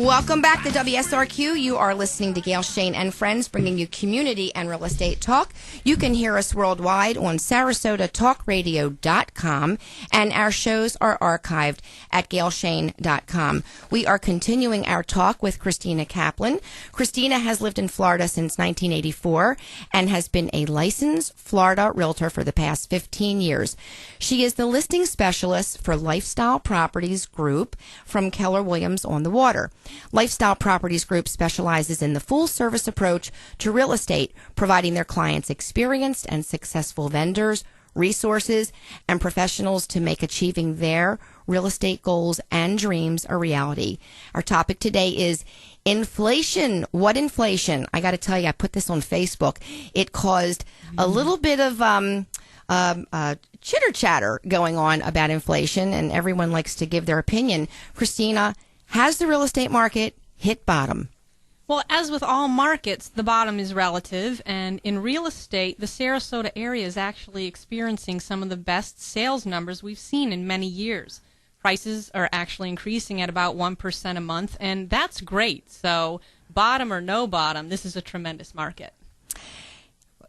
Welcome back to WSRQ. You are listening to Gail Shane and Friends, bringing you community and real estate talk. You can hear us worldwide on SarasotaTalkRadio.com, and our shows are archived at GailShane.com. We are continuing our talk with Kristina Kaplan. Kristina has lived in Florida since 1984 and has been a licensed Florida realtor for the past 15 years. She is the listing specialist for Lifestyle Properties Group from Keller Williams on the Water. Lifestyle Properties Group specializes in the full-service approach to real estate, providing their clients experienced and successful vendors, resources, and professionals to make achieving their real estate goals and dreams a reality. Our topic today is inflation. What inflation? I got to tell you, I put this on Facebook. It caused a little bit of chitter chatter going on about inflation, and everyone likes to give their opinion. Kristina, has the real estate market hit bottom? Well, as with all markets, the bottom is relative, and in real estate, the Sarasota area is actually experiencing some of the best sales numbers we've seen in many years. Prices are actually increasing at about 1% a month, and that's great. So, bottom or no bottom, this is a tremendous market.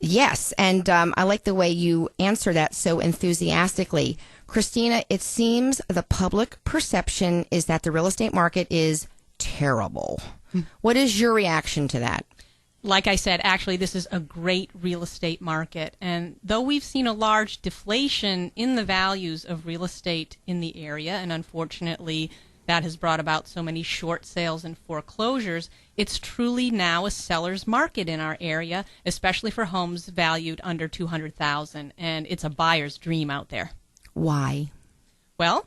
Yes, and I like the way you answer that so enthusiastically. Kristina, it seems the public perception is that the real estate market is terrible. What is your reaction to that? Like I said, actually, this is a great real estate market. And though we've seen a large deflation in the values of real estate in the area, and unfortunately that has brought about so many short sales and foreclosures, it's truly now a seller's market in our area, especially for homes valued under $200,000, and it's a buyer's dream out there. Why? Well,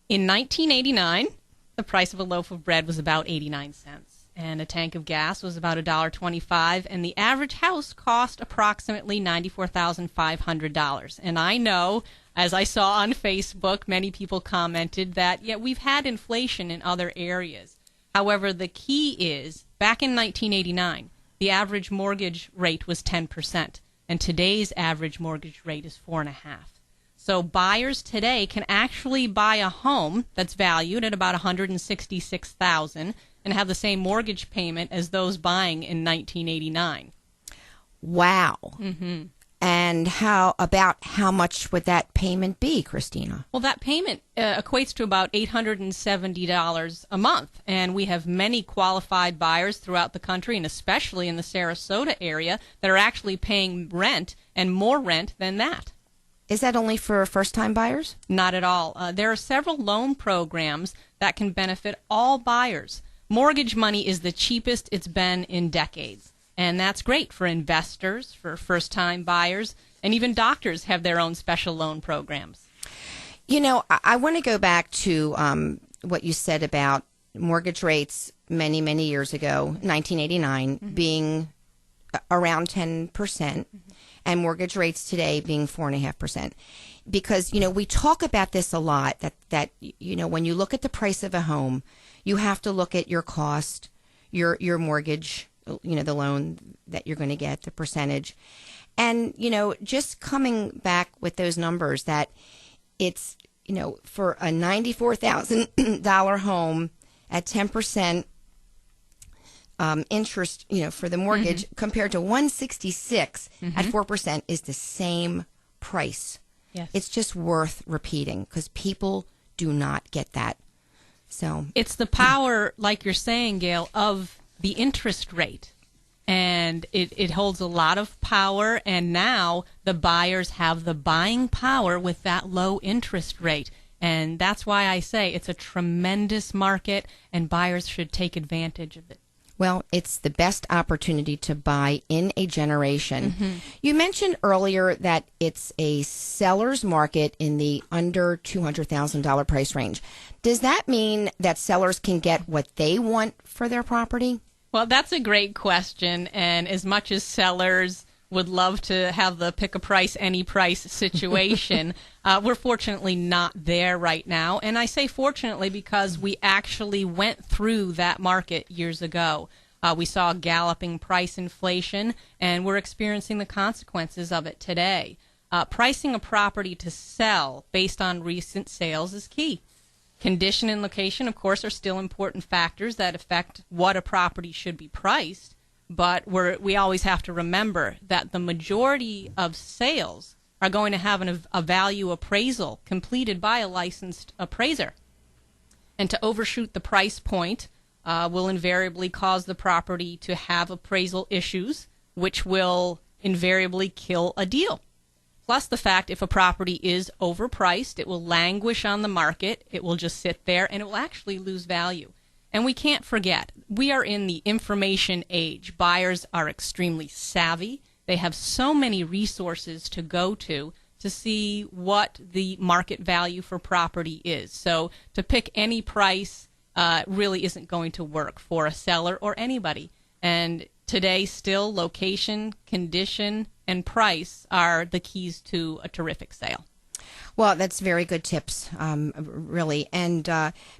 in 1989, the price of a loaf of bread was about 89 cents, and a tank of gas was about $1.25, and the average house cost approximately $94,500. And I know, as I saw on Facebook, many people commented that, yeah, we've had inflation in other areas. However, the key is, back in 1989, the average mortgage rate was 10%, and today's average mortgage rate is 4.5%. So buyers today can actually buy a home that's valued at about $166,000 and have the same mortgage payment as those buying in 1989. Wow. Mm-hmm. And how much would that payment be, Kristina? Well, that payment equates to about $870 a month, and we have many qualified buyers throughout the country, and especially in the Sarasota area, that are actually paying rent and more rent than that. Is that only for first-time buyers? Not at all. There are several loan programs that can benefit all buyers. Mortgage money is the cheapest it's been in decades, and that's great for investors, for first-time buyers, and even doctors have their own special loan programs. You know, I want to go back to what you said about mortgage rates many, many years ago, 1989, being around 10%. And mortgage rates today being 4.5%. Because, you know, we talk about this a lot, that you know, when you look at the price of a home, you have to look at your cost, your mortgage, you know, the loan that you're going to get, the percentage. And, you know, just coming back with those numbers, that it's, you know, for a $94,000 home at 10%, interest, you know, for the mortgage, compared to $166 at 4% is the same price. Yes. It's just worth repeating because people do not get that. So it's the power, like you're saying, Gail, of the interest rate. And it holds a lot of power, and now the buyers have the buying power with that low interest rate. And that's why I say it's a tremendous market, and buyers should take advantage of it. Well, it's the best opportunity to buy in a generation. You mentioned earlier that it's a seller's market in the under $200,000 price range. Does that mean that sellers can get what they want for their property? Well, that's a great question. And as much as sellers would love to have the pick a price, any price situation, we're fortunately not there right now. And I say fortunately because we actually went through that market years ago. We saw galloping price inflation, and we're experiencing the consequences of it today. Pricing a property to sell based on recent sales is key. Condition and location, of course, are still important factors that affect what a property should be priced, but we always have to remember that the majority of sales are going to have a value appraisal completed by a licensed appraiser. And to overshoot the price point will invariably cause the property to have appraisal issues, which will invariably kill a deal. Plus the fact if a property is overpriced, it will languish on the market, it will just sit there, and it will actually lose value. And we can't forget, we are in the information age. Buyers are extremely savvy. They have so many resources to go to see what the market value for property is. So to pick any price really isn't going to work for a seller or anybody. And today, still, location, condition, and price are the keys to a terrific sale. Well, that's very good tips, really. And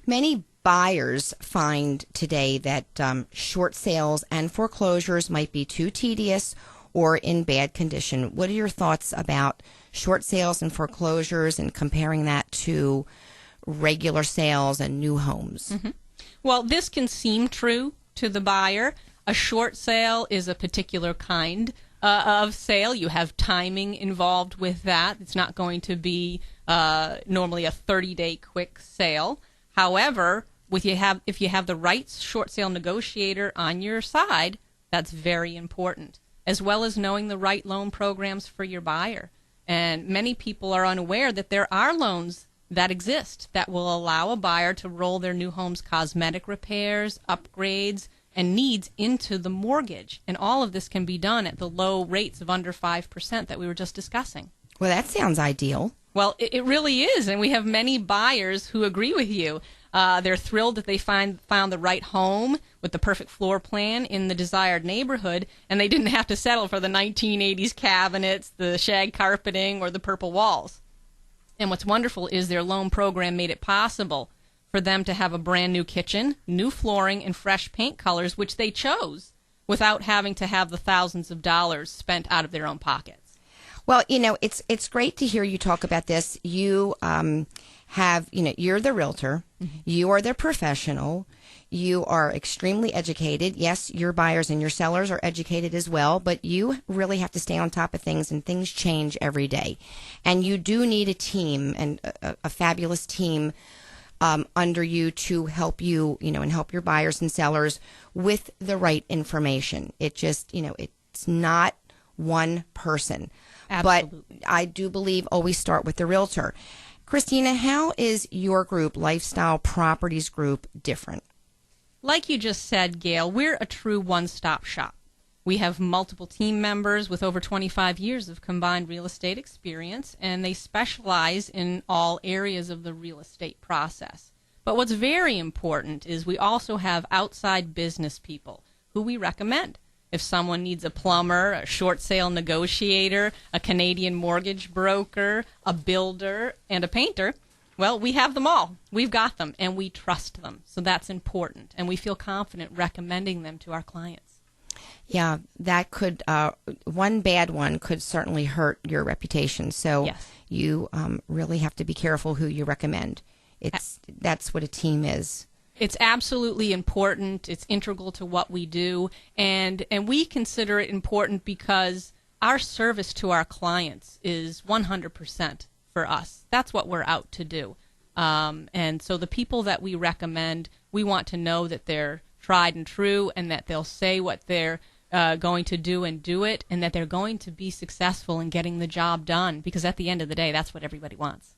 many buyers find today that short sales and foreclosures might be too tedious or in bad condition. What are your thoughts about short sales and foreclosures and comparing that to regular sales and new homes? Mm-hmm. Well, this can seem true to the buyer. A short sale is a particular kind of sale. You have timing involved with that. It's not going to be normally a 30-day quick sale. However, if you have the right short sale negotiator on your side, that's very important, as well as knowing the right loan programs for your buyer. And many people are unaware that there are loans that exist that will allow a buyer to roll their new home's cosmetic repairs, upgrades, and needs into the mortgage. And all of this can be done at the low rates of under 5% that we were just discussing. Well, that sounds ideal. Well, it really is, and we have many buyers who agree with you. They're thrilled that they found the right home with the perfect floor plan in the desired neighborhood, and they didn't have to settle for the 1980s cabinets, the shag carpeting, or the purple walls. And what's wonderful is their loan program made it possible for them to have a brand new kitchen, new flooring, and fresh paint colors, which they chose without having to have the thousands of dollars spent out of their own pockets. Well, it's great to hear you talk about this. You you're the realtor. Mm-hmm. You are the professional. You are extremely educated. Yes, your buyers and your sellers are educated as well, but you really have to stay on top of things, and things change every day. And you do need a team, and a fabulous team under you to help you, and help your buyers and sellers with the right information. It just, it's not one person. Absolutely. But I do believe always start with the realtor. Kristina, how is your group, Lifestyle Properties Group, different? Like you just said, Gail, we're a true one-stop shop. We have multiple team members with over 25 years of combined real estate experience, and they specialize in all areas of the real estate process. But what's very important is we also have outside business people who we recommend. If someone needs a plumber, a short sale negotiator, a Canadian mortgage broker, a builder, and a painter, well, we have them all. We've got them, and we trust them. So that's important, and we feel confident recommending them to our clients. Yeah, that could, one bad one could certainly hurt your reputation. So yes. You really have to be careful who you recommend. That's what a team is. It's absolutely important. It's integral to what we do, and we consider it important because our service to our clients is 100% for us. That's what we're out to do. And so the people that we recommend, we want to know that they're tried and true, and that they'll say what they're going to do and do it, and that they're going to be successful in getting the job done, because at the end of the day, that's what everybody wants.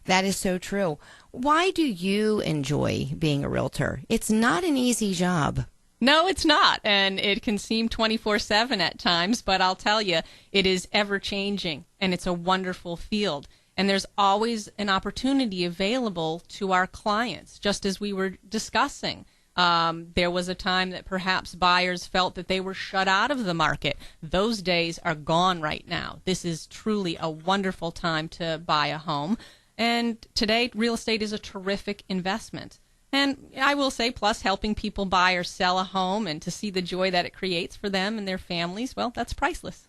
That is so true. Why do you enjoy being a realtor? It's not an easy job. No, it's not, and it can seem 24/7 at times, but I'll tell you, it is ever-changing, and it's a wonderful field. And there's always an opportunity available to our clients, just as we were discussing. There was a time that perhaps buyers felt that they were shut out of the market. Those days are gone right now. This is truly a wonderful time to buy a home. And today, real estate is a terrific investment. And I will say, plus helping people buy or sell a home and to see the joy that it creates for them and their families, well, that's priceless.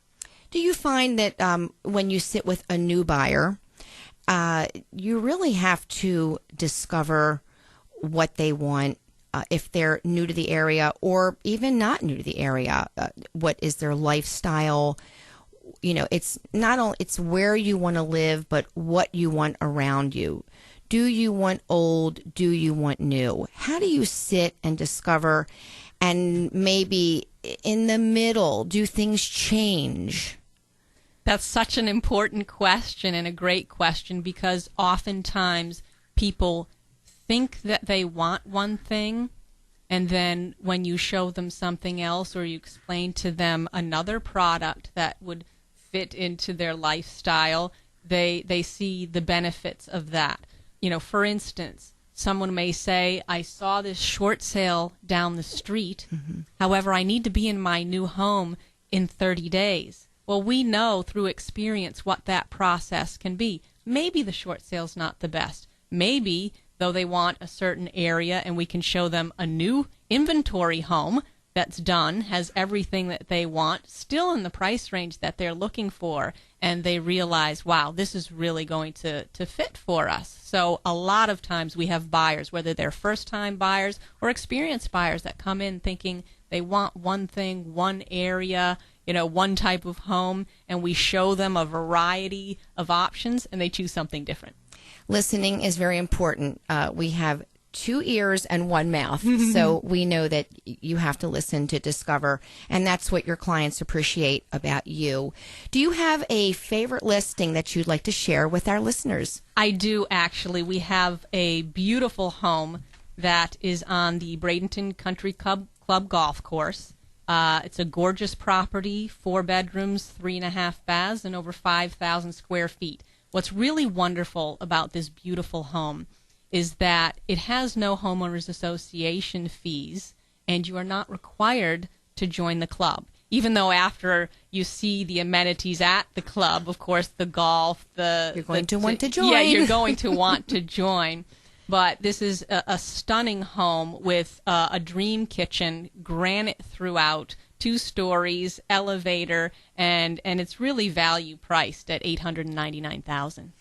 Do you find that when you sit with a new buyer you really have to discover what they want. If they're new to the area or even not new to the area, what is their lifestyle? You know, it's not only it's where you want to live, but what you want around you. Do you want old? Do you want new? How do you sit and discover? And maybe in the middle, do things change? That's such an important question and a great question, because oftentimes people think that they want one thing, and then when you show them something else or you explain to them another product that would fit into their lifestyle, they see the benefits of that. You know, for instance, someone may say, I saw this short sale down the street. However, I need to be in my new home in 30 days. Well, we know through experience what that process can be. Maybe the short sale's not the best. Maybe, though, they want a certain area and we can show them a new inventory home that's done, has everything that they want, still in the price range that they're looking for, and they realize, wow, this is really going to fit for us. So a lot of times we have buyers, whether they're first-time buyers or experienced buyers, that come in thinking they want one thing, one area, you know, one type of home, and we show them a variety of options, and they choose something different. Listening is very important. We have 2 ears and 1 mouth, so we know that you have to listen to discover, and that's what your clients appreciate about you. Do you have a favorite listing that you'd like to share with our listeners? I do, actually. We have a beautiful home that is on the Bradenton Country Club golf course. It's a gorgeous property, 4 bedrooms, 3.5 baths, and over 5,000 square feet. What's really wonderful about this beautiful home is that it has no homeowners association fees, and you are not required to join the club. Even though after you see the amenities at the club, of course, the golf, you're going to want to join. Yeah, you're going to want to join. But this is a stunning home with a dream kitchen, granite throughout, 2 stories, elevator, and it's really value priced at $899,000.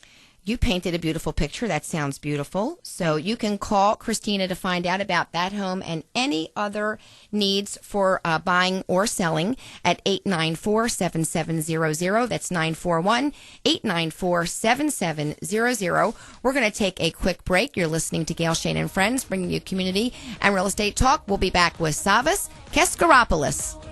You painted a beautiful picture. That sounds beautiful. So you can call Kristina to find out about that home and any other needs for buying or selling at 894-7700. That's 941-894-7700. We're going to take a quick break. You're listening to Gail Shane and Friends, bringing you community and real estate talk. We'll be back with Savas Keskaropoulos.